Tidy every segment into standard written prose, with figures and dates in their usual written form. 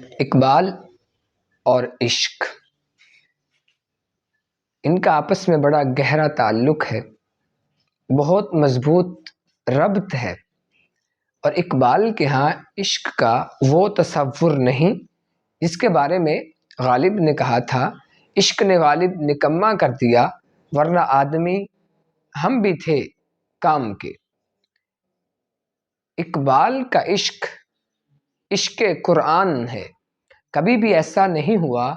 اقبال اور عشق، ان کا آپس میں بڑا گہرا تعلق ہے، بہت مضبوط ربط ہے۔ اور اقبال کے ہاں عشق کا وہ تصور نہیں جس کے بارے میں غالب نے کہا تھا، عشق نے غالب نکما کر دیا ورنہ آدمی ہم بھی تھے کام کے۔ اقبال کا عشق عشق قرآن ہے۔ کبھی بھی ایسا نہیں ہوا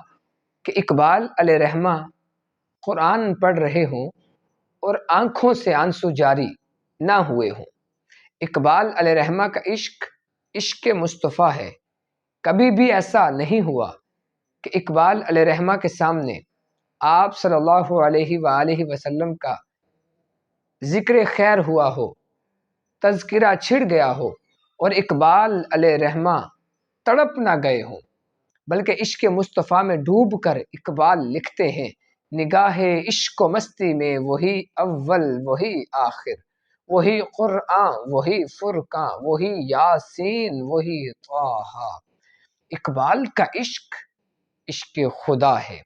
کہ اقبال علیہ رحمہ قرآن پڑھ رہے ہوں اور آنکھوں سے آنسو جاری نہ ہوئے ہوں۔ اقبال علیہ رحمہ کا عشق عشق مصطفیٰ ہے۔ کبھی بھی ایسا نہیں ہوا کہ اقبال علیہ رحمہ کے سامنے آپ صلی اللہ علیہ وآلہ وسلم کا ذکر خیر ہوا ہو، تذکرہ چھڑ گیا ہو اور اقبال علیہ رحمہ تڑپ نہ گئے ہوں، بلکہ عشق مصطفیٰ میں ڈوب کر اقبال لکھتے ہیں، نگاہ عشق و مستی میں وہی اول وہی آخر، وہی قرآن وہی فرقاں وہی یاسین وہی طٰہٰ۔ اقبال کا عشق عشق خدا ہے۔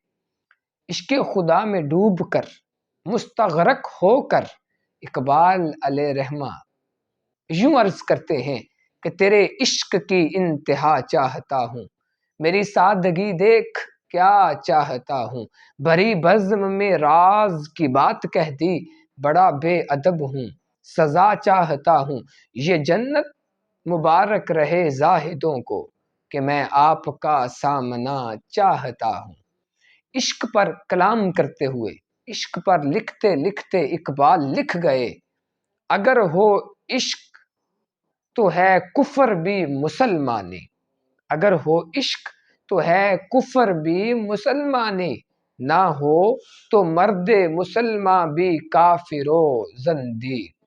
عشق خدا میں ڈوب کر مستغرق ہو کر اقبال علیہ رحمہ یوں عرض کرتے ہیں کہ تیرے عشق کی انتہا چاہتا ہوں، میری سادگی دیکھ کیا چاہتا ہوں، بھری بزم میں راز کی بات کہہ دی، بڑا بے ادب ہوں سزا چاہتا ہوں، یہ جنت مبارک رہے زاہدوں کو کہ میں آپ کا سامنا چاہتا ہوں۔ عشق پر کلام کرتے ہوئے، عشق پر لکھتے لکھتے اقبال لکھ گئے، اگر ہو عشق تو ہے کفر بھی مسلمانی، اگر ہو عشق تو ہے کفر بھی مسلمانی، نہ ہو تو مرد مسلماں بھی کافر و زندیق۔